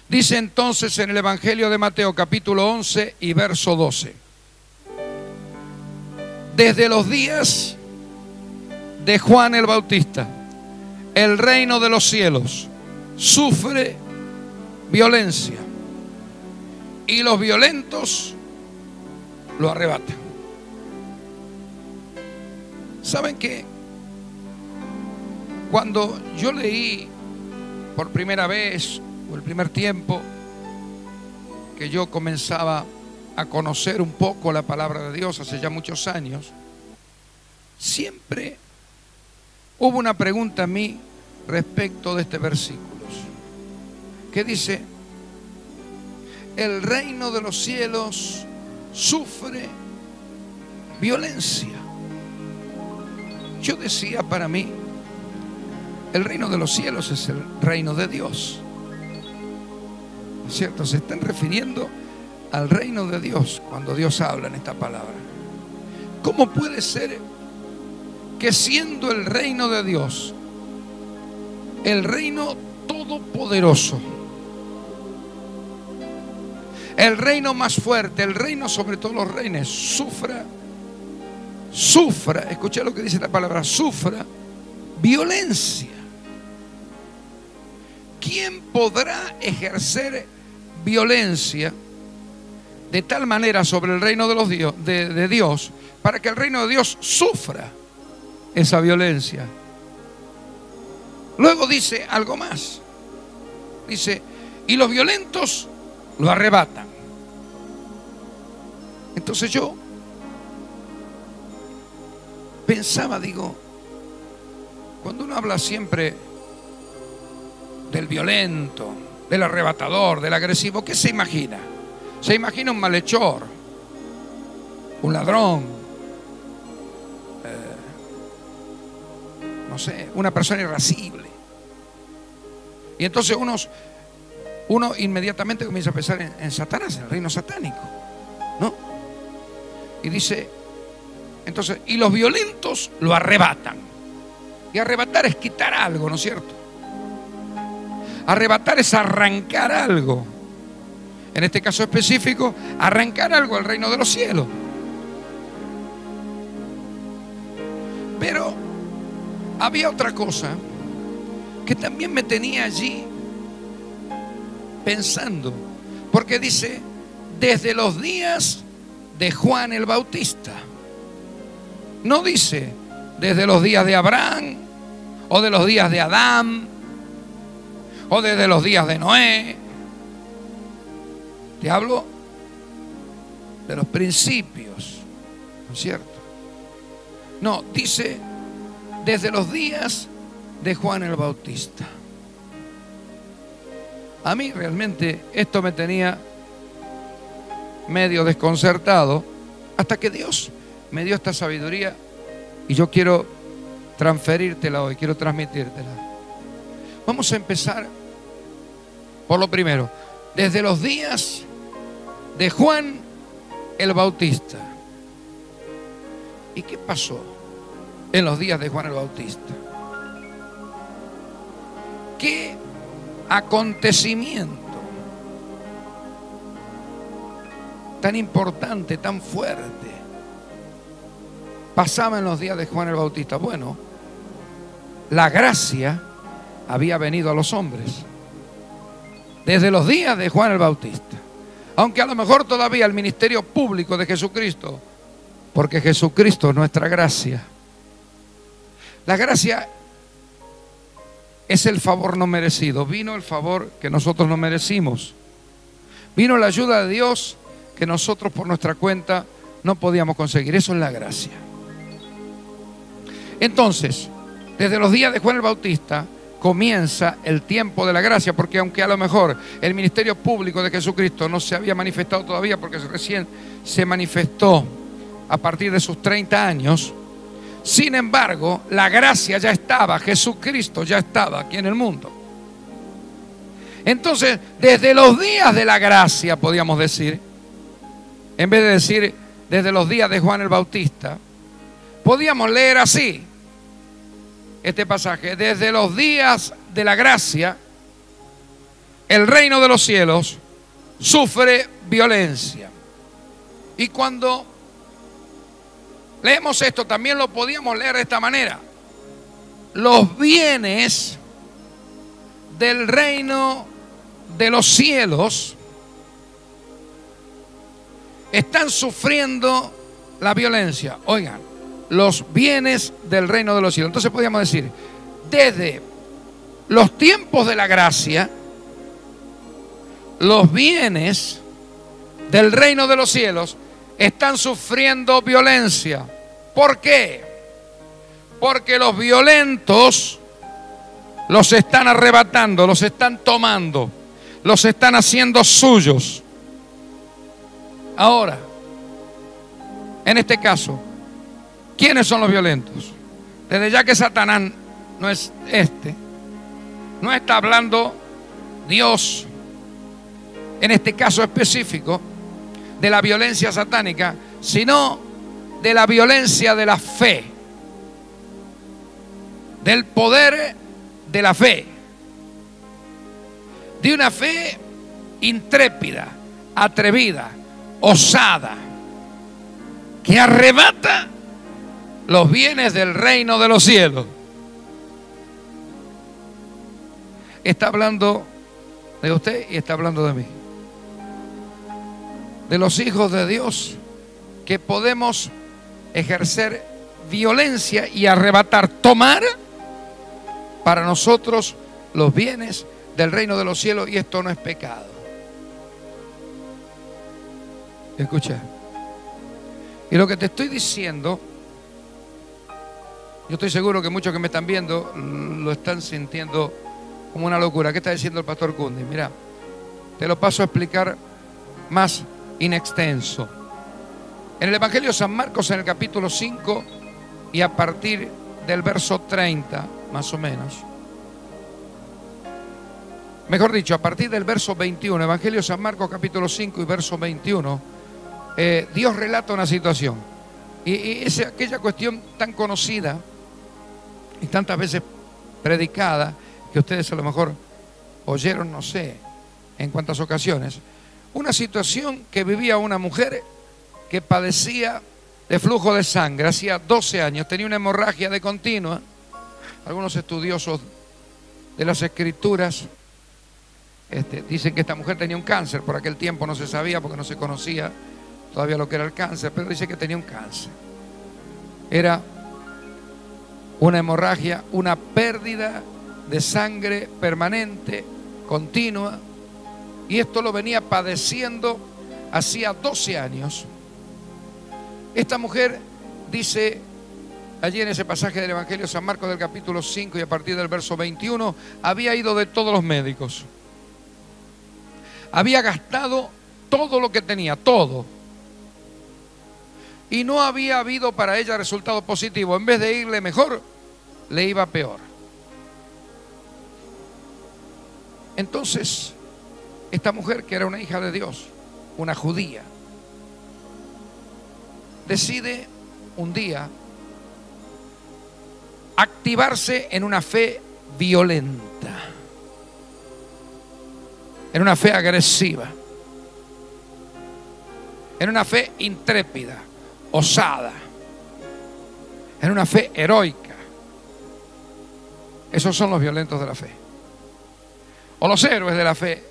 Dice entonces en el Evangelio de Mateo capítulo 11 y verso 12: desde los días de Juan el Bautista, el reino de los cielos sufre violencia y los violentos lo arrebatan. ¿Saben qué? Cuando yo leí por primera vez, o el primer tiempo que yo comenzaba a conocer un poco la palabra de Dios hace ya muchos años, siempre hubo una pregunta a mí respecto de este versículo, que dice: el reino de los cielos sufre violencia. Yo decía para mí, el reino de los cielos es el reino de Dios, ¿no es cierto? Se están refiriendo al reino de Dios cuando Dios habla en esta palabra. ¿Cómo puede ser que siendo el reino de Dios, el reino todopoderoso, el reino más fuerte, el reino sobre todos los reinos, sufra, escuché lo que dice la palabra, sufra violencia? ¿Quién podrá ejercer violencia de tal manera sobre el reino de Dios para que el reino de Dios sufra esa violencia? Luego dice algo más. Dice: y los violentos lo arrebatan. Entonces yo pensaba, digo, cuando uno habla siempre del violento, del arrebatador, del agresivo, ¿qué se imagina? Se imagina un malhechor, un ladrón, no sé, una persona irascible. Y entonces uno inmediatamente comienza a pensar en Satanás, en el reino satánico, ¿no? Y dice, entonces, y los violentos lo arrebatan. Y arrebatar es quitar algo, ¿no es cierto? Arrebatar es arrancar algo. En este caso específico, arrancar algo al reino de los cielos. Pero había otra cosa que también me tenía allí pensando, porque dice: desde los días de Juan el Bautista. No dice desde los días de Abraham, o de los días de Adán, o desde los días de Noé. Te hablo de los principios, ¿no es cierto? No, dice desde los días de Juan el Bautista. A mí realmente esto me tenía medio desconcertado, hasta que Dios me dio esta sabiduría y yo quiero transferírtela hoy, quiero transmitírtela. Vamos a empezar por lo primero, desde los días de Juan el Bautista. ¿Y qué pasó en los días de Juan el Bautista? ¿Qué acontecimiento tan importante, tan fuerte pasaba en los días de Juan el Bautista? Bueno, la gracia había venido a los hombres desde los días de Juan el Bautista. Aunque a lo mejor todavía el ministerio público de Jesucristo, porque Jesucristo es nuestra gracia. La gracia es el favor no merecido. Vino el favor que nosotros no merecimos. Vino la ayuda de Dios que nosotros por nuestra cuenta no podíamos conseguir. Eso es la gracia. Entonces, desde los días de Juan el Bautista comienza el tiempo de la gracia, porque aunque a lo mejor el ministerio público de Jesucristo no se había manifestado todavía, porque recién se manifestó a partir de sus 30 años, sin embargo, la gracia ya estaba, Jesucristo ya estaba aquí en el mundo. Entonces, desde los días de la gracia, podíamos decir, en vez de decir desde los días de Juan el Bautista, podíamos leer así este pasaje: desde los días de la gracia el reino de los cielos sufre violencia. Y cuando leemos esto, también lo podíamos leer de esta manera: los bienes del reino de los cielos están sufriendo la violencia. Oigan, los bienes del reino de los cielos. Entonces podríamos decir, desde los tiempos de la gracia, los bienes del reino de los cielos están sufriendo violencia. ¿Por qué? Porque los violentos los están arrebatando, los están tomando, los están haciendo suyos. Ahora, en este caso, ¿quiénes son los violentos? Desde ya que Satanás no es no está hablando Dios, en este caso específico, de la violencia satánica, sino de la violencia de la fe, del poder de la fe, de una fe intrépida, atrevida, osada, que arrebata los bienes del reino de los cielos. Está hablando de usted y está hablando de mí, de los hijos de Dios, que podemos ejercer violencia y arrebatar, tomar para nosotros los bienes del reino de los cielos, y esto no es pecado. Escucha, y lo que te estoy diciendo, yo estoy seguro que muchos que me están viendo lo están sintiendo como una locura. ¿Qué está diciendo el pastor Cundi? Mira, te lo paso a explicar más in extenso. En el Evangelio de San Marcos, en el capítulo 5 y a partir del verso 30, más o menos, mejor dicho, a partir del verso 21, Evangelio de San Marcos capítulo 5 y verso 21, Dios relata una situación. Y es aquella cuestión tan conocida y tantas veces predicada, que ustedes a lo mejor oyeron, no sé en cuántas ocasiones. Una situación que vivía una mujer que padecía de flujo de sangre hacía 12 años, tenía una hemorragia de continua. Algunos estudiosos de las escrituras dicen que esta mujer tenía un cáncer. Por aquel tiempo no se sabía, porque no se conocía todavía lo que era el cáncer, pero dice que tenía un cáncer. Era una hemorragia, una pérdida de sangre permanente, continua, y esto lo venía padeciendo hacía 12 años. Esta mujer dice allí en ese pasaje del Evangelio de San Marcos del capítulo 5 y a partir del verso 21, había ido de todos los médicos, había gastado todo lo que tenía, todo, y no había habido para ella resultado positivo. En vez de irle mejor, le iba peor. Entonces, esta mujer, que era una hija de Dios, una judía, decide un día activarse en una fe violenta, en una fe agresiva, en una fe intrépida, osada, en una fe heroica. Esos son los violentos de la fe, o los héroes de la fe,